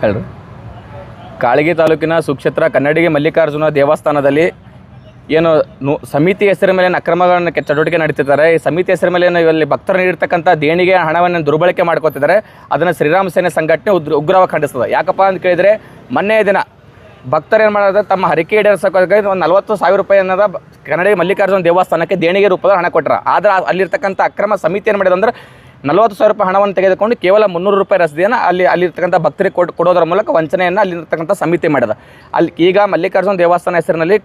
ಹೇಳ್ರಿ. ಕಾಳಗಿ ತಾಲೂಕಿನ ಸುಕ್ಷೇತ್ರ ಕನ್ನಡಿಗೆ ಮಲ್ಲಿಕಾರ್ಜುನ ದೇವಸ್ಥಾನದಲ್ಲಿ ಏನು ಸಮಿತಿ ಹೆಸರ ಮೇಲೆ ಅಕ್ರಮಗಳನ್ನು ಚಟುವಟಿಕೆ ನಡೀತಿದ್ದಾರೆ. ಈ ಸಮಿತಿ ಹೆಸರ ಮೇಲೆ ಇಲ್ಲಿ ಭಕ್ತರು ನೀಡಿರ್ತಕ್ಕಂಥ ದೇಣಿಗೆ ಹಣವನ್ನು ದುರ್ಬಳಕೆ ಮಾಡ್ಕೋತಿದ್ದಾರೆ. ಅದನ್ನು ಶ್ರೀರಾಮ ಸೇನೆ ಸಂಘಟನೆ ಉಗ್ರವಾಗಿ ಖಂಡಿಸ್ತದೆ. ಯಾಕಪ್ಪ ಅಂತ ಕೇಳಿದರೆ, ಮೊನ್ನೆ ದಿನ ಭಕ್ತರು ಏನು ಮಾಡಿದ್ರೆ ತಮ್ಮ ಹರಕೆ ಈಡೇರಿಸೋಕೆ ಒಂದು 40,000 ರೂಪಾಯಿ ಅನ್ನೋದ ಕನ್ನಡಿಗೆ ಮಲ್ಲಿಕಾರ್ಜುನ ದೇವಸ್ಥಾನಕ್ಕೆ ದೇಣಿಗೆ ರೂಪದಲ್ಲಿ ಹಣ ಕೊಟ್ಟರು. ಆದರೆ ಅಲ್ಲಿರ್ತಕ್ಕಂಥ ಅಕ್ರಮ ಸಮಿತಿ ಏನು ಮಾಡಿದೆ ಅಂದರೆ 40,000 ರೂಪಾಯಿ ಹಣವನ್ನು ತೆಗೆದುಕೊಂಡು ಕೇವಲ 300 ರೂಪಾಯಿ ರಸದಿಯನ್ನು ಅಲ್ಲಿರ್ತಕ್ಕಂಥ ಭಕ್ತರಿಗೆ ಕೊಡೋದರ ಮೂಲಕ ವಂಚನೆಯನ್ನು ಅಲ್ಲಿರ್ತಕ್ಕಂಥ ಸಮಿತಿ ಮಾಡಿದೆ. ಅಲ್ಲಿ ಈಗ ಮಲ್ಲಿಕಾರ್ಜುನ ದೇವಸ್ಥಾನ ಹೆಸರಿನಲ್ಲಿ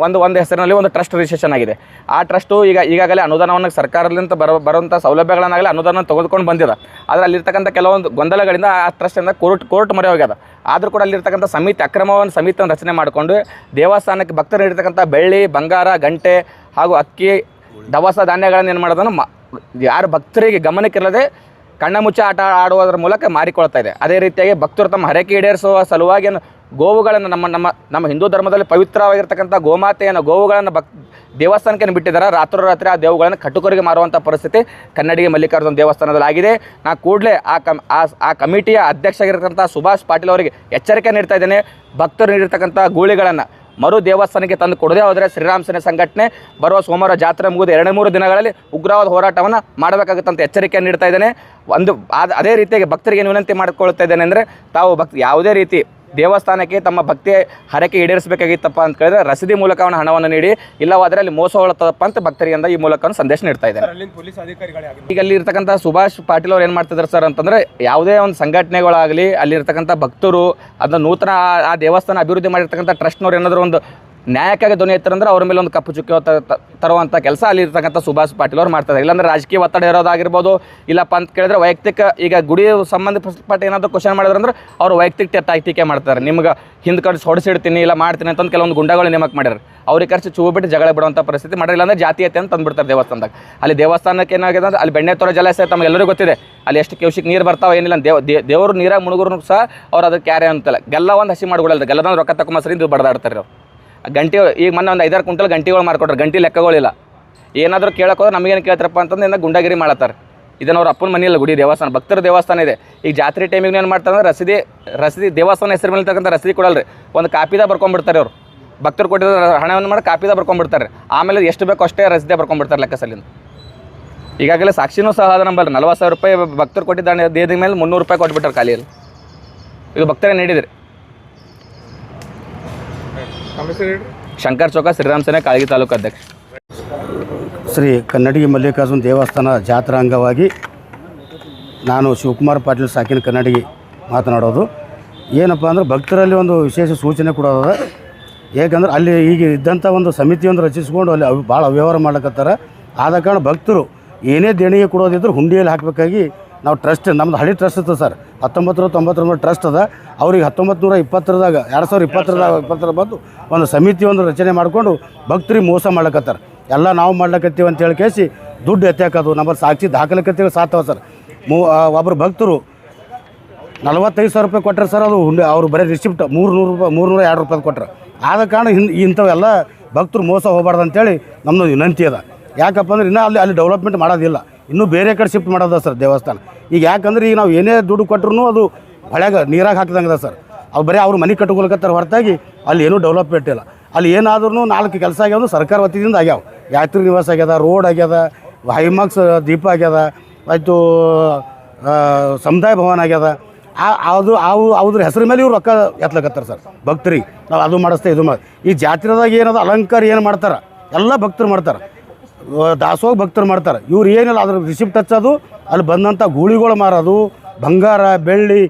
ಒಂದು ಹೆಸರಿನಲ್ಲಿ ಒಂದು ಟ್ರಸ್ಟ್ ರಿಜಿಸ್ಟ್ರೇಷನ್ ಆಗಿದೆ. ಆ ಟ್ರಸ್ಟು ಈಗಾಗಲೇ ಅನುದಾನವನ್ನು ಸರ್ಕಾರದಿಂದ ಬರುವಂಥ ಸೌಲಭ್ಯಗಳನ್ನಾಗಲಿ ಅನುದಾನ ತೆಗೆದುಕೊಂಡು ಬಂದಿದೆ. ಆದರೆ ಅಲ್ಲಿರ್ತಕ್ಕಂಥ ಕೆಲವೊಂದು ಗೊಂದಲಗಳಿಂದ ಆ ಟ್ರಸ್ಟಿಂದ ಕೋರ್ಟ್ ಮೊರೆ ಹೋಗ್ಯದ. ಆದರೂ ಕೂಡ ಅಲ್ಲಿರ್ತಕ್ಕಂಥ ಸಮಿತಿಯನ್ನು ರಚನೆ ಮಾಡಿಕೊಂಡು ದೇವಸ್ಥಾನಕ್ಕೆ ಭಕ್ತರು ನೀಡಿರ್ತಕ್ಕಂಥ ಬೆಳ್ಳಿ, ಬಂಗಾರ, ಗಂಟೆ ಹಾಗೂ ಅಕ್ಕಿ, ದವಸ ಧಾನ್ಯಗಳನ್ನು ಏನು ಮಾಡೋದನ್ನು ಯಾರು ಭಕ್ತರಿಗೆ ಗಮನಕ್ಕಿಲ್ಲದೆ ಕಣ್ಣಮುಚ್ಚ ಆಟ ಆಡುವುದರ ಮೂಲಕ ಮಾರಿಕೊಳ್ತಾ ಇದೆ. ಅದೇ ರೀತಿಯಾಗಿ ಭಕ್ತರು ತಮ್ಮ ಹರಕೆ ಈಡೇರಿಸುವ ಸಲುವಾಗಿ ಗೋವುಗಳನ್ನು ನಮ್ಮ ಹಿಂದೂ ಧರ್ಮದಲ್ಲಿ ಪವಿತ್ರವಾಗಿರ್ತಕ್ಕಂಥ ಗೋಮಾತೆಯನ್ನು ಗೋವುಗಳನ್ನು ದೇವಸ್ಥಾನಕ್ಕೆ ಬಿಟ್ಟಿದ್ದಾರೆ. ರಾತ್ರೋರಾತ್ರಿ ಆ ದೇವುಗಳನ್ನು ಕಟುಕರಿಗೆ ಮಾರುವಂಥ ಪರಿಸ್ಥಿತಿ ಕನ್ನಡಿಗೆ ಮಲ್ಲಿಕಾರ್ಜುನ ದೇವಸ್ಥಾನದಲ್ಲಿ ಆಗಿದೆ. ನಾ ಕೂಡಲೇ ಆ ಕಮಿಟಿಯ ಅಧ್ಯಕ್ಷ ಆಗಿರ್ತಕ್ಕಂಥ ಸುಭಾಷ್ ಪಾಟೀಲ್ ಅವರಿಗೆ ಎಚ್ಚರಿಕೆ ನೀಡ್ತಾ ಇದ್ದೇನೆ. ಭಕ್ತರು ನೀಡಿರ್ತಕ್ಕಂಥ ಗೂಳಿಗಳನ್ನು ಮರು ದೇವಸ್ಥಾನಕ್ಕೆ ತಂದು ಕೊಡದೇ ಹೋದರೆ ಶ್ರೀರಾಮ ಸೇನೆ ಸಂಘಟನೆ ಬರುವ ಸೋಮವಾರ ಜಾತ್ರೆ ಮುಗಿದು 2-3 ದಿನಗಳಲ್ಲಿ ಉಗ್ರವಾದ ಹೋರಾಟವನ್ನು ಮಾಡಬೇಕಾಗುತ್ತಂತ ಎಚ್ಚರಿಕೆ ನೀಡ್ತಾ ಇದ್ದೇನೆ. ಅದೇ ರೀತಿಯಾಗಿ ಭಕ್ತರಿಗೆ ವಿನಂತಿ ಮಾಡಿಕೊಳ್ತಾ ಇದ್ದೇನೆ ಅಂದರೆ, ತಾವು ಯಾವುದೇ ರೀತಿ ದೇವಸ್ಥಾನಕ್ಕೆ ತಮ್ಮ ಭಕ್ತಿ ಹರಕೆ ಈಡೇರಿಸಬೇಕಾಗಿತ್ತಪ್ಪ ಅಂತ ಕೇಳಿದ್ರೆ ರಸೀದಿ ಮೂಲಕ ಹಣವನ್ನು ನೀಡಿ, ಇಲ್ಲವಾದರೆ ಅಲ್ಲಿ ಮೋಸ ಹೊಳತಪ್ಪ ಅಂತ ಭಕ್ತರಿಂದ ಈ ಮೂಲಕ ಸಂದೇಶ ನೀಡ್ತಾ ಇದ್ದಾರೆ. ಈಗ ಅಲ್ಲಿ ಇರ್ತಕ್ಕಂಥ ಸುಭಾಷ್ ಪಾಟೀಲ್ ಅವ್ರು ಏನು ಮಾಡ್ತಿದ್ದಾರೆ ಸರ್ ಅಂತಂದರೆ, ಯಾವುದೇ ಒಂದು ಸಂಘಟನೆಗಳಾಗಲಿ ಅಲ್ಲಿರ್ತಕ್ಕಂಥ ಭಕ್ತರು ಅದನ್ನ ನೂತನ ಆ ದೇವಸ್ಥಾನ ಅಭಿವೃದ್ಧಿ ಮಾಡಿರ್ತಕ್ಕಂಥ ಟ್ರಸ್ಟ್ನವ್ರು ಏನಾದರೂ ಒಂದು ನ್ಯಾಯಕ್ಕಾಗಿ ಧ್ವನಿ ಎತ್ತರಂದ್ರೆ ಅವ್ರ ಮೇಲೆ ಒಂದು ಕಪ್ಪು ಚುಕ್ಕಿ ತರುವಂಥ ಕೆಲಸ ಅಲ್ಲಿರ್ತಕ್ಕಂಥ ಸುಭಾಷ್ ಪಾಟೀಲ್ ಅವ್ರು ಮಾಡ್ತಾರೆ. ಇಲ್ಲಾಂದರೆ ರಾಜಕೀಯ ಒತ್ತಡ ಇರೋದಾಗಿರ್ಬೋದು, ಇಲ್ಲಪ್ಪ ಅಂತ ಕೇಳಿದ್ರೆ ವೈಯಕ್ತಿಕ ಈಗ ಗುಡಿ ಸಂಬಂಧಪಟ್ಟ ಏನಾದರೂ ಕ್ವಶನ್ ಮಾಡಿದ್ರಂದ್ರೆ ಅವರು ವೈಯಕ್ತಿಕ ಟೀಕೆ ಮಾಡ್ತಾರೆ. ನಿಮ್ಗೆ ಹಿಂದೆ ಕಡೆ ಹೊಡಿಸಿಡ್ತೀನಿ ಇಲ್ಲ ಮಾಡ್ತೀನಿ ಅಂತಂದು ಕೆಲವೊಂದು ಗುಂಡಗಳು ನೇಮಕ ಮಾಡ್ಯಾರ. ಅವ್ರಿಗೆ ಖರ್ಚು ಚೂಬಿಟ್ಟು ಜಗಳ ಬಿಡುವಂಥ ಪರಿಸ್ಥಿತಿ ಮಾಡಿಲ್ಲ ಅಂದರೆ ಜಾತೀಯತೆ ಅಂತ ತಂದುಬಿಡ್ತಾರೆ ದೇವಸ್ಥಾನದಾಗ. ಅಲ್ಲಿ ದೇವಸ್ಥಾನಕ್ಕೆ ಏನಾಗಿದೆ ಅಂದರೆ ಅಲ್ಲಿ ಬೆಣ್ಣೆತೊರೆ ಜಲಾಶಯ ತಮಗೆಲ್ಲರಿಗೂ ಗೊತ್ತಿದೆ. ಅಲ್ಲಿ ಎಷ್ಟು ಕ್ಯೂಸಿಕ್ ನೀರು ಬರ್ತಾವೆ ಏನಿಲ್ಲ, ದೇವರು ನೀರಾಗ ಮುಳುಗುರು ಸಹ ಅವ್ರು ಅದಕ್ಕೆ ಕ್ಯಾರೆ ಅಂತಲ್ಲ. ಗೆಲ್ಲ ಒಂದು ಹಸಿ ಮಾಡಿಕೊಡಲ್ಲ, ಗೆಲ್ಲದಂದ್ರೆ ರೊಕ್ಕ ತಗೊಂಬಸ್ರಿಂದ ಬಡದಾಡ್ತಾರೆ ಅವ್ರು. ಗಂಟೆ ಈಗ ಮೊನ್ನೆ ಒಂದು 5-6 ಕ್ವಿಂಟಲ್ ಗಂಟೆಗಳು ಮಾರ್ಕೊಟ್ರೆ, ಗಂಟೆ ಲೆಕ್ಕಗಳಿಲ್ಲ. ಏನಾದರೂ ಕೇಳೋಕೋದ್ರೆ ನಮಗೇನು ಕೇಳ್ತಾರಪ್ಪ ಅಂತಂದ್ರೆ ಗುಂಡಾಗಿರಿ ಮಾಡತ್ತಾರೆ. ಇದನ್ನು ಅವ್ರ ಅಪ್ಪನ ಮನೆಯಲ್ಲ, ಗುಡಿ ದೇವಸ್ಥಾನ, ಭಕ್ತರ ದೇವಸ್ಥಾನ ಇದೆ. ಈಗ ಜಾತ್ರೆ ಟೈಮಿಗೆ ಏನು ಮಾಡ್ತಾರೆ ಅಂದರೆ ರಸೀದಿ ದೇವಸ್ಥಾನ ಹೆಸರು ಮೇಲೆ ತಕ್ಕಂಥ ರಸೀದಿ ಕೊಡಲ್ರಿ, ಒಂದು ಕಾಪಿದಾಗ ಬರ್ಕೊಂಡ್ಬಿಡ್ತಾರೆ ಅವರು. ಭಕ್ತರು ಕೊಟ್ಟಿರೋ ಹಣವನ್ನು ಮಾಡಿ ಕಾಪಿದಾಗ ಬರ್ಕೊಂಡ್ಬಿಡ್ತಾರೆ. ಆಮೇಲೆ ಎಷ್ಟು ಬೇಕೋ ಅಷ್ಟೇ ರಸೀದಿ ಬರ್ಕೊಂಡ್ಬಿಡ್ತಾರೆ ಲೆಕ್ಕ ಸಲಿಂದ. ಈಗಾಗಲೇ ಸಾಕ್ಷಿನೂ ಸಹ ಅದ ನಂಬಲ್ಲ. 40,000 ರೂಪಾಯಿ ಭಕ್ತರು ಕೊಟ್ಟಿದ್ದ ದೇದ ಮೇಲೆ 300 ರೂಪಾಯಿ ಕೊಟ್ಬಿಟ್ಟಾರೆ ಖಾಲಿಯಲ್ಲಿ. ಇದು ಭಕ್ತರೇ ನೀಡಿದ್ರಿ. ಶಂಕರ್ ಚೌಕ, ಶ್ರೀರಾಮ ಸೇನೆ, ಕಾಳಗಿ ತಾಲೂಕು ಅಧ್ಯಕ್ಷ. ಶ್ರೀ ಕನ್ನಡಿಗೆ ಮಲ್ಲಿಕಾರ್ಜುನ ದೇವಸ್ಥಾನ ಜಾತ್ರಾ ಅಂಗವಾಗಿ ನಾನು ಶಿವಕುಮಾರ್ ಪಾಟೀಲ್ ಸಾಕಿನ ಕನ್ನಡಿಗೆ ಮಾತನಾಡೋದು. ಏನಪ್ಪ ಅಂದ್ರೆ ಭಕ್ತರಲ್ಲಿ ಒಂದು ವಿಶೇಷ ಸೂಚನೆ ಕೊಡೋದ. ಏಕೆಂದ್ರೆ ಅಲ್ಲಿ ಈಗ ಇದ್ದಂಥ ಒಂದು ಸಮಿತಿಯೊಂದು ರಚಿಸ್ಕೊಂಡು ಅಲ್ಲಿ ಭಾಳ ಅವ್ಯವಹಾರ ಮಾಡ್ಲಕತ್ತಾರೆ. ಆದ ಕಾರಣ ಭಕ್ತರು ಏನೇ ದೇಣಿಗೆ ಕೊಡೋದಿದ್ರು ಹುಂಡಿಯಲ್ಲಿ ಹಾಕಬೇಕಾಗಿ ನಾವು ಟ್ರಸ್ಟ್, ನಮ್ಮದು ಹಳಿ ಟ್ರಸ್ಟ್ ಇತ್ತು ಸರ್, 1999 ಟ್ರಸ್ಟ್ ಅದ. ಅವ್ರಿಗೆ 1920 2020 ಬಂದು ಒಂದು ಸಮಿತಿಯೊಂದು ರಚನೆ ಮಾಡಿಕೊಂಡು ಭಕ್ತರಿಗೆ ಮೋಸ ಮಾಡ್ಲಕತ್ತಾರೆ. ಎಲ್ಲ ನಾವು ಮಾಡ್ಲಕತ್ತೀವಿ ಅಂತೇಳಿ ಕೇಸಿ ದುಡ್ಡು ಎತ್ತಾಕೋದು. ನಮ್ಮಲ್ಲಿ ಸಾಕ್ಷಿ ದಾಖಲಾತಿಗಳು ಸಾತ್ತವ ಸರ್. ಒಬ್ಬರು ಭಕ್ತರು 45,000 ರೂಪಾಯಿ ಕೊಟ್ಟರೆ ಸರ್, ಅದು ಹುಂಡಿ ಅವರು ಬರೀ ರಿಸಿಪ್ಟ್ 302 ರೂಪಾಯಿ ಕೊಟ್ಟರು. ಆದ ಕಾರಣ ಇಂಥವೆಲ್ಲ ಭಕ್ತರು ಮೋಸ ಹೋಗಬಾರ್ದು ಅಂತೇಳಿ ನಮ್ಮದು ವಿನಂತಿ ಅದ. ಯಾಕಪ್ಪ ಅಂದ್ರೆ ಇನ್ನೂ ಅಲ್ಲಿ ಡೆವಲಪ್ಮೆಂಟ್ ಮಾಡೋದಿಲ್ಲ, ಇನ್ನೂ ಬೇರೆ ಕಡೆ ಶಿಫ್ಟ್ ಮಾಡೋದ ಸರ್ ದೇವಸ್ಥಾನ. ಈಗ ಯಾಕಂದ್ರೆ ಈಗ ನಾವು ಏನೇ ದುಡ್ಡು ಕೊಟ್ಟರು ಅದು ಹೊಳೆಗ ನೀರಾಗ ಹಾಕಿದಂಗದ ಸರ್. ಅವ್ರು ಬರೀ ಅವ್ರು ಮನೆ ಕಟ್ಕೊಳಕತ್ತಾರೆ ಹೊರತಾಗಿ ಅಲ್ಲಿ ಏನೂ ಡೆವಲಪ್ಮೆಂಟ್ ಇಲ್ಲ. ಅಲ್ಲಿ ಏನಾದ್ರೂ 4 ಕೆಲಸ ಆಗ್ಯಾವ ಸರ್ಕಾರ ವತಿಯಿಂದ ಆಗ್ಯಾವ. ಯಾತ್ರಿ ನಿವಾಸ ಆಗ್ಯದ, ರೋಡ್ ಆಗ್ಯದ, ಹೈಮಾಕ್ಸ್ ದೀಪ ಆಗ್ಯದ, ಆಯಿತು ಸಮುದಾಯ ಭವನ ಆಗ್ಯದ. ಅದ್ರ ಹೆಸರು ಮೇಲೆ ಇವ್ರು ರೊಕ್ಕ ಎತ್ತಲಕತ್ತಾರೆ ಸರ್ ಭಕ್ತರಿಗೆ. ನಾವು ಅದು ಮಾಡಿಸ್ತೇವೆ, ಇದು ಮಾಡಿ. ಈ ಜಾತ್ರೆದಾಗ ಏನದ ಅಲಂಕಾರ ಏನು ಮಾಡ್ತಾರೆ ಎಲ್ಲ ಭಕ್ತರು ಮಾಡ್ತಾರೆ, ದಾಸೋಗ ಭಕ್ತರು ಮಾಡ್ತಾರೆ. ಇವ್ರು ಏನಿಲ್ಲ ಅದ್ರ ರಿಸಿಪ್ಟ್ ಹಚ್ಚೋದು, ಅಲ್ಲಿ ಬಂದಂಥ ಗೂಳಿಗಳು ಮಾರೋದು, ಬಂಗಾರ ಬೆಳ್ಳಿ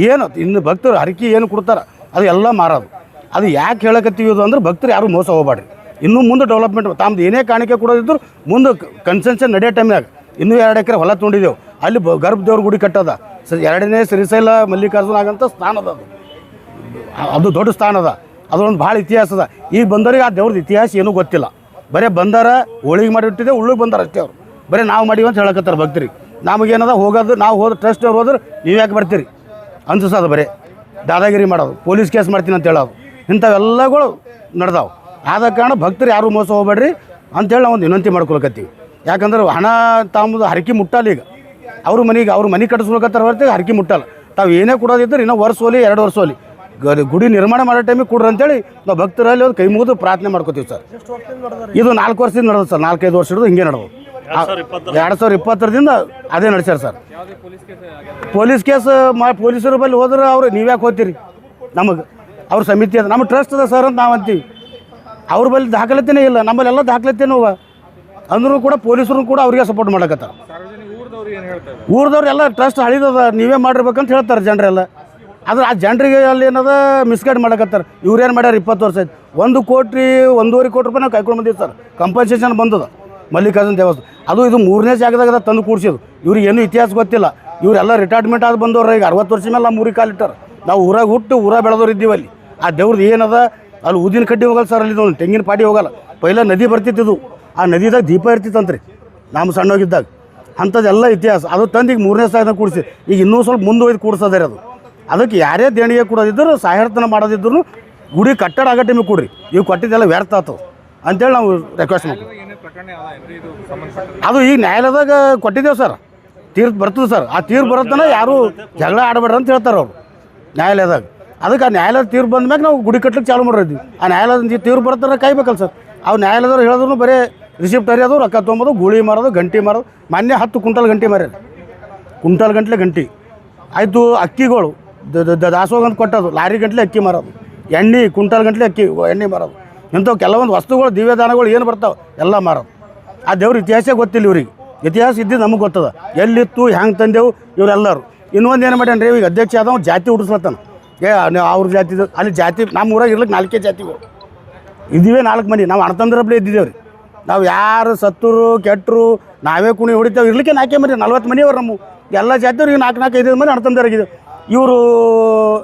ಏನು ಇನ್ನು ಭಕ್ತರು ಹರಕೆ ಏನು ಕೊಡ್ತಾರೆ ಅದು ಎಲ್ಲ ಮಾರೋದು. ಅದು ಯಾಕೆ ಹೇಳಕತ್ತೀವಿ ಅಂದ್ರೆ ಭಕ್ತರು ಯಾರು ಮೋಸ ಹೋಗಬೇಡ್ರಿ. ಇನ್ನೂ ಮುಂದೆ ಡೆವಲಪ್ಮೆಂಟ್ ತಮ್ಮದು ಏನೇ ಕಾಣಿಕೆ ಕೊಡೋದಿದ್ರು ಮುಂದೆ ಕನ್ಸೆನ್ಷನ್ ನಡೆಯೋ ಟೈಮ್ನಾಗ ಇನ್ನೂ 2 ಎಕರೆ ಹೊಲ ತೊಗೊಂಡಿದ್ದೆವು. ಅಲ್ಲಿ ಗರ್ಭದೇವ್ರ ಗುಡಿ ಕಟ್ಟೋದ, 2ನೇ ಶ್ರೀಶೈಲ ಮಲ್ಲಿಕಾರ್ಜುನ ಆಗಂತ ಸ್ಥಾನ ಅದ. ಅದು ದೊಡ್ಡ ಸ್ಥಾನ ಅದ, ಅದೊಂದು ಭಾಳ ಇತಿಹಾಸ ಅದ. ಈಗ ಬಂದವರಿಗೆ ಆ ದೇವ್ರದ್ದು ಇತಿಹಾಸ ಏನೂ ಗೊತ್ತಿಲ್ಲ. ಬರೀ ಬಂದಾರ ಹೋಳಿಗೆ ಮಾಡಿಟ್ಟಿದೆ, ಉಳ್ಳಿಗೆ ಬಂದಾರ ಅಷ್ಟೇ ಅವರು. ಬರೀ ನಾವು ಮಾಡೀವಿ ಅಂತ ಹೇಳಕತ್ತಾರೆ ಭಕ್ತರಿಗೆ. ನಮಗೇನದ ಹೋಗೋದು, ನಾವು ಹೋದ್ರೆ ಟ್ರಸ್ಟ್ನವ್ರು ಹೋದ್ರೆ ನೀವು ಯಾಕೆ ಬರ್ತೀರಿ ಅನ್ಸೋದು. ಬರೀ ದಾದಾಗಿರಿ ಮಾಡೋದು, ಪೊಲೀಸ್ ಕೇಸ್ ಮಾಡ್ತೀನಿ ಅಂತ ಹೇಳೋದು, ಇಂಥವೆಲ್ಲಗಳು ನಡೆದಾವೆ. ಆದ ಕಾರಣ ಭಕ್ತರು ಯಾರೂ ಮೋಸ ಹೋಗ್ಬೇಡ್ರಿ ಅಂಥೇಳಿ ನಾವು ಒಂದು ವಿನಂತಿ ಮಾಡ್ಕೊಳಕತ್ತೀವಿ. ಯಾಕಂದ್ರೆ ಹಣ ತಾಂಬುದು ಹರಕೆ ಮುಟ್ಟಲ್ಲ. ಈಗ ಅವ್ರ ಮನೆ ಕಟ್ಟಿಸ್ಕೊಳಕತ್ತಾರೆ ಹೊರತು ಹರಕೆ ಮುಟ್ಟಲ್ಲ. ತಾವು ಏನೇ ಕೊಡೋದಿದ್ರೆ ಇನ್ನೂ ವರ್ಷ ಹೋಲಿ 2 ವರ್ಷ ಹೋಲಿ ಗುಡಿ ನಿರ್ಮಾಣ ಮಾಡೋ ಟೈಮಿಗೆ ಕೊಡ್ರಿ ಅಂತೇಳಿ ನಾವು ಭಕ್ತರಲ್ಲಿ ಒಂದು ಕೈ ಮುಗಿದು ಪ್ರಾರ್ಥನೆ ಮಾಡ್ಕೋತೀವಿ ಸರ್. ಇದು 4 ವರ್ಷದಿಂದ ನಡೆದು ಸರ್, 4-5 ವರ್ಷ ಹಿಡಿದು ಹಿಂಗೆ ನಡೆದು 2020ರಿಂದ ಅದೇ ನಡೆಸ್ಯಾರ ಸರ್. ಪೊಲೀಸ್ ಕೇಸ್ ಪೊಲೀಸರ ಬಳಿ ಹೋದ್ರೆ ಅವ್ರು ನೀವ್ಯಾಕೆ ಹೋಗ್ತೀರಿ, ನಮಗೆ ಅವ್ರ ಸಮಿತಿ ಅದ, ನಮ್ಮ ಟ್ರಸ್ಟ್ ಅದ ಸರ್ ಅಂತ ನಾವು ಅಂತೀವಿ. ಅವ್ರ ಬಳಿ ದಾಖಲಾತಿನೇ ಇಲ್ಲ, ನಮ್ಮಲ್ಲಿ ಎಲ್ಲ ದಾಖಲಾತಿನೂ ಅಂದ್ರೂ ಕೂಡ ಪೊಲೀಸರು ಕೂಡ ಅವ್ರಿಗೆ ಸಪೋರ್ಟ್ ಮಾಡಕತ್ತಾರ. ಊರ್ದವ್ರು ಎಲ್ಲ ಟ್ರಸ್ಟ್ ಹಳಿದದ, ನೀವೇ ಮಾಡಿರ್ಬೇಕಂತ ಹೇಳ್ತಾರೆ ಜನರೆಲ್ಲ. ಆದ್ರೆ ಆ ಜನರಿಗೆ ಅಲ್ಲಿ ಏನದ ಮಿಸ್ಗೈಡ್ ಮಾಡಕತ್ತಾರೆ. ಇವ್ರೇನು ಮಾಡ್ಯಾರ 20 ವರ್ಷ ಆಯ್ತು, 1 ಕೋಟಿ 1.5 ಕೋಟಿ ರೂಪಾಯಿ ನಾವು ಕಾಯ್ಕೊಂಡು ಬಂದಿದ್ದು ಸರ್. ಕಂಪನ್ಸೇಷನ್ ಬಂದದ ಮಲ್ಲಿಕಾರ್ಜುನ ದೇವಸ್ಥಾನ, ಅದು ಇದು 3ನೇ ಜಾಗದಾಗ ತಂದು ಕೂಡಿಸಿದ್ದು. ಇವ್ರಿಗೆ ಏನೂ ಇತಿಹಾಸ ಗೊತ್ತಿಲ್ಲ. ಇವರೆಲ್ಲ ರಿಟೈರ್ಮೆಂಟ್ ಆಗಿ ಬಂದವ್ರು, ಈಗ 60 ವರ್ಷ ಮೇಲೆ ನಮ್ಮ ಊರಿಗೆ ಕಾಲಿಟ್ಟಾರೆ. ನಾವು ಊರಾಗ ಹುಟ್ಟು ಊರಾಗ ಬೆಳೆದವ್ರು ಇದ್ದೀವಿ. ಅಲ್ಲಿ ಆ ದೇವ್ರದ್ದು ಏನದ ಅಲ್ಲಿ ಊದಿನ ಕಡ್ಡಿ ಹೋಗಲ್ಲ ಸರ್, ಅಲ್ಲಿ ಒಂದು ತೆಂಗಿನ ಪಾಡಿ ಹೋಗಲ್ಲ. ಪೈಲ ನದಿ ಬರ್ತಿತ್ತು, ಆ ನದಿದಾಗ ದೀಪ ಇರ್ತಿತ್ತಂತ್ರಿ ನಮ್ಮ ಸಣ್ಣೋಗಿದ್ದಾಗ. ಅಂಥದ್ದೆಲ್ಲ ಇತಿಹಾಸ ಅದು ತಂದು ಈಗ 3ನೇ ಸ್ಥಾನದಾಗ ಕೂಡಿಸಿ, ಈಗ ಇನ್ನೂ ಸ್ವಲ್ಪ ಮುಂದೆ ಹೋಯ್ದು ಕೂಡಿಸೋದೇ ಅದು. ಅದಕ್ಕೆ ಯಾರೇ ದೇಣಿಗೆ ಕೊಡೋದಿದ್ರು ಸಾಯರ್ತನ ಮಾಡೋದಿದ್ರು ಗುಡಿ ಕಟ್ಟಡ ಆಗೋ ಟೈಮಿಗೆ ಕೊಡ್ರಿ, ಇವು ಕೊಟ್ಟಿದ್ದೆಲ್ಲ ವ್ಯರ್ಥ ಆತವು ಅಂತೇಳಿ ನಾವು ರಿಕ್ವೆಸ್ಟ್ ಮಾಡ್ತೀವಿ. ಅದು ಈಗ ನ್ಯಾಯಾಲಯದಾಗ ಕೊಟ್ಟಿದ್ದೇವೆ ಸರ್, ತೀರ್ಪು ಬರ್ತದೆ ಸರ್. ಆ ತೀರ್ಪು ಬರುತ್ತಾನೆ ಯಾರು ಜಗಳ ಆಡಬೇಡ್ರಿ ಅಂತ ಹೇಳ್ತಾರೆ ಅವರು ನ್ಯಾಯಾಲಯದಾಗ. ಅದಕ್ಕೆ ಆ ನ್ಯಾಯಾಲಯದ ತೀರ್ಪು ಬಂದ ಮ್ಯಾಗ ನಾವು ಗುಡಿ ಕಟ್ಟಲಿಕ್ಕೆ ಚಾಲು ಮಾಡಿದ್ವಿ. ಆ ನ್ಯಾಯಾಲಯದ ತೀರ್ಪು ಬರ್ತಾರೆ ಕಾಯ್ಬೇಕಲ್ಲ ಸರ್. ಅವ್ರು ನ್ಯಾಯಾಲಯದವ್ರು ಹೇಳಿದ್ರು ಬರೀ ರಿಸಿಪ್ಟ್ ಹರಿಯೋದು, ರೊಕ್ಕ ತೊಗೊಂಬೋದು, ಗುಳಿ ಮಾರೋದು, ಗಂಟೆ ಮಾರೋದು. ಮೊನ್ನೆ 10 ಕ್ವಿಂಟಲ್ ಗಂಟೆ ಮಾರ್ಯಾರ, ಕ್ವಿಂಟಲ್ ಗಂಟ್ಲೆ ಗಂಟೆ ಆಯಿತು. ಅಕ್ಕಿಗಳು ದಾಸೋಗ ಅಂತ ಕೊಟ್ಟದು, ಲಾರಿ ಗಂಟ್ಲೆ ಅಕ್ಕಿ ಮಾರೋದು, ಎಣ್ಣೆ ಕ್ವಿಂಟಲ್ ಗಂಟ್ಲೆ ಅಕ್ಕಿ ಎಣ್ಣೆ ಮಾರೋದು. ಇಂಥವು ಕೆಲವೊಂದು ವಸ್ತುಗಳು ದಿವ್ಯದಾನಗಳು ಏನು ಬರ್ತಾವೆ ಎಲ್ಲ ಮಾರೋದು. ಆ ದೇವ್ರ ಇತಿಹಾಸ ಗೊತ್ತಿಲ್ಲ ಇವ್ರಿಗೆ, ಇತಿಹಾಸ ಇದ್ದಿದ್ದು ನಮಗೆ ಗೊತ್ತದ, ಎಲ್ಲಿತ್ತು ಹೆಂಗೆ ತಂದೆವು ಇವರೆಲ್ಲರೂ. ಇನ್ನೊಂದು ಏನು ಮಾಡ್ಯಾನ್ರಿ, ಈಗ ಅಧ್ಯಕ್ಷ ಆದವ ಜಾತಿ ಹುಡಿಸ್ಲತ್ತಾನ. ಅವ್ರ ಜಾತಿದು ಅಲ್ಲಿ ಜಾತಿ ನಮ್ಮ ಊರಾಗ ಇರ್ಲಿಕ್ಕೆ 4 ಜಾತಿಗಳು ಇದ್ದೀವಿ, 4 ಮಂದಿ ನಾವು ಅಣ್ಣತಂದ್ರಬ್ಲೇ ಇದ್ದಿದ್ದೇವೆ ರೀ. ನಾವು ಯಾರು ಸತ್ತರು ಕೆಟ್ಟರು ನಾವೇ ಕುಣಿ ಹೊಡಿತೇವೆ, ಇರ್ಲಿಕ್ಕೆ 4 ಮಂದಿ 40 ಮನೆಯವ್ರು ನಮ್ಮ ಎಲ್ಲ ಜಾತಿಯವ್ರು. ಈಗ 4-5 ಮಂದಿ ಅಣ್ಣತಂದರಾಗಿದ್ದೇವೆ. ಇವರು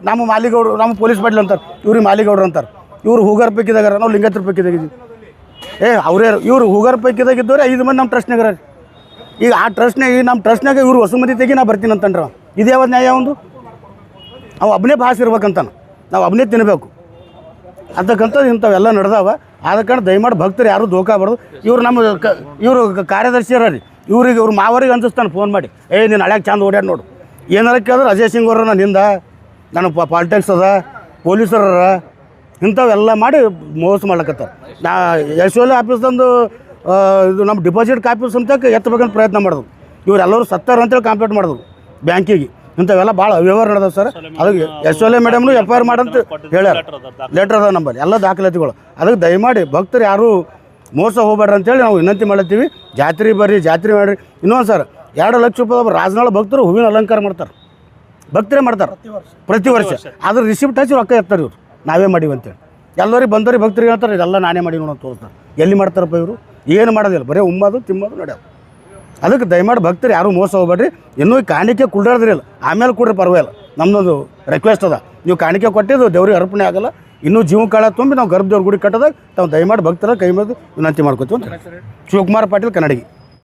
ನಮ್ಮ ಮಾಲಿಗೌಡರು, ನಮ್ಮ ಪೊಲೀಸ್ ಪಾಟೀಲ್ ಅಂತಾರೆ, ಇವ್ರಿಗೆ ಮಾಲಿಗೌಡರು ಅಂತಾರೆ. ಇವರು ಹೂಗಾರ್ ಪೈಕಿದಾಗಾರ, ನಾವು ಲಿಂಗಾಯತರ ಪೈಕಿದಾಗಿದ್ದೀವಿ. ಅವರೇ ಇವರು ಹೂಗಾರ್ ಪೈಕಿದಾಗಿದ್ದವ್ರೆ 5 ಮಂದಿ ನಮ್ಮ ಟ್ರಸ್ಟ್ನಾಗಾರ. ಈಗ ಆ ಟ್ರಸ್ಟ್ನಾಗ ನಮ್ಮ ಟ್ರಸ್ಟ್ನಾಗ ಇವ್ರು ಹೊಸ ಮಂದಿ ತೆಗಿ ನಾ ಬರ್ತೀನಿ ಅಂತಂದ್ರೆ ಇದು ಯಾವ್ದು ನ್ಯಾಯ? ಒಂದು ಅವು ಒಬ್ಬನೇ ಭಾಷೆ ಇರ್ಬೇಕಂತಾನೆ, ನಾವು ಒಬ್ಬನೇ ತಿನ್ನಬೇಕು ಅಂತಕ್ಕಂಥದ್ದು ಇಂಥವೆಲ್ಲ ನಡೆದಾವ. ಆದ ಕಾರಣ ದಯಮಾಡಿ ಭಕ್ತರು ಯಾರು ದೋಕಾಬಾರ್ದು. ಇವ್ರು ನಮ್ಮ ಇವರು ಕಾರ್ಯದರ್ಶಿಯರ ರೀ, ಇವ್ರಿಗೆ ಇವ್ರು ಮಾವರಿಗೆ ಅನ್ಸಿಸ್ತಾನೆ ಫೋನ್ ಮಾಡಿ, ನೀನು ಹಳ್ಯಾಗ ಚಂದ ಓಡ್ಯಾಡ ನೋಡು. ಏನಾರ ಕೇಳಿದ್ರೆ ಅಜಯ್ ಸಿಂಗ್ ಅವ್ರ ನನ್ನಿಂದ ನನಗೆ ಪಾಲಿಟಿಕ್ಸ್ ಅದ, ಪೊಲೀಸರ ಇಂಥವೆಲ್ಲ ಮಾಡಿ ಮೋಸ ಮಾಡ್ಲಕತ್ತಾರೆ. ನಾ ಯಶೋಲೆ ಆಫೀಸ್ದಂದು ಇದು ನಮ್ಮ ಡಿಪಾಸಿಟ್ ಕಾಪೀಸ್ ಅಂತ ಎತ್ತಬೇಕಂತ ಪ್ರಯತ್ನ ಮಾಡಿದ್ರು. ಇವರೆಲ್ಲರೂ ಸತ್ತಾರ ಅಂತೇಳಿ ಕಂಪ್ಲೇಂಟ್ ಮಾಡಿದ್ರು ಬ್ಯಾಂಕಿಗೆ. ಇಂಥವೆಲ್ಲ ಭಾಳ ಅವ್ಯವಹಾರ ನಡೆದವು ಸರ್. ಅದಕ್ಕೆ ಯಶೋಲೆ ಮೇಡಮ್ನು FIR ಮಾಡಂತ ಹೇಳ್ಯಾರ, ಲೆಟ್ರ್ ಅದ ನಂಬಲ್ಲಿ ಎಲ್ಲ ದಾಖಲಾತಿಗಳು. ಅದಕ್ಕೆ ದಯಮಾಡಿ ಭಕ್ತರು ಯಾರು ಮೋಸ ಹೋಗ್ಬೇಡ್ರಿ ಅಂತೇಳಿ ನಾವು ವಿನಂತಿ ಮಾಡ್ತೀವಿ. ಜಾತ್ರೆ ಬರ್ರಿ, ಜಾತ್ರೆ ಮಾಡಿರಿ. ಇನ್ನೊಂದು ಸರ್ 2 ಲಕ್ಷ ರೂಪಾಯಿ ರಾಜನಾಳ ಭಕ್ತರು ಹೂವಿನ ಅಲಂಕಾರ ಮಾಡ್ತಾರೆ, ಭಕ್ತರೇ ಮಾಡ್ತಾರೆ ಪ್ರತಿ ವರ್ಷ. ಅದ್ರ ರಿಸಿಪ್ಟ್ ಹಚ್ಚಿ ರೊಕ್ಕ ಎತ್ತಾರೆ ಇವರು, ನಾವೇ ಮಾಡೀವಿ ಅಂತೇಳಿ. ಎಲ್ಲರಿಗೆ ಬಂದವ್ರಿಗೆ ಭಕ್ತರಿಗೆ ಹೇಳ್ತಾರೆ ಇದೆಲ್ಲ ನಾನೇ ಮಾಡಿ ನೋಡೋದು ತೋರಿಸ್ತಾರೆ. ಎಲ್ಲಿ ಮಾಡ್ತಾರಪ್ಪ ಇವರು? ಏನು ಮಾಡೋದಿಲ್ಲ, ಬರೀ ಉಮ್ಮದು ತಿಮ್ಮದು ನಡೆಯೋದು. ಅದಕ್ಕೆ ದಯಮಾಡಿ ಭಕ್ತರು ಯಾರೂ ಮೋಸ ಹೋಗ್ಬೇಡ್ರಿ. ಇನ್ನೂ ಕಾಣಿಕೆ ಕುಡ್ದಾಡ್ದಿರಲ್ಲ, ಆಮೇಲೆ ಕೊಡ್ರಿ ಪರವಾಗಿಲ್ಲ. ನಮ್ಮದೊಂದು ರಿಕ್ವೆಸ್ಟ್ ಅದ, ನೀವು ಕಾಣಿಕೆ ಕೊಟ್ಟಿದ್ದು ದೇವ್ರಿಗೆ ಅರ್ಪಣೆ ಆಗಲ್ಲ. ಇನ್ನೂ ಜೀವ ಕಾಳ ತುಂಬಿ ನಾವು ಗರ್ಭದೇವ್ರ ಗುಡಿ ಕಟ್ಟೋದಾಗ ತಾವು ದಯಮಾಡಿ ಭಕ್ತರ ಕೈ ಮೇಲೆ ವಿನಂತಿ ಮಾಡ್ಕೊತೀವಿ ಅಂತ. ಶಿವಕುಮಾರ್ ಪಾಟೀಲ್, ಕನ್ನಡಿಗಿ.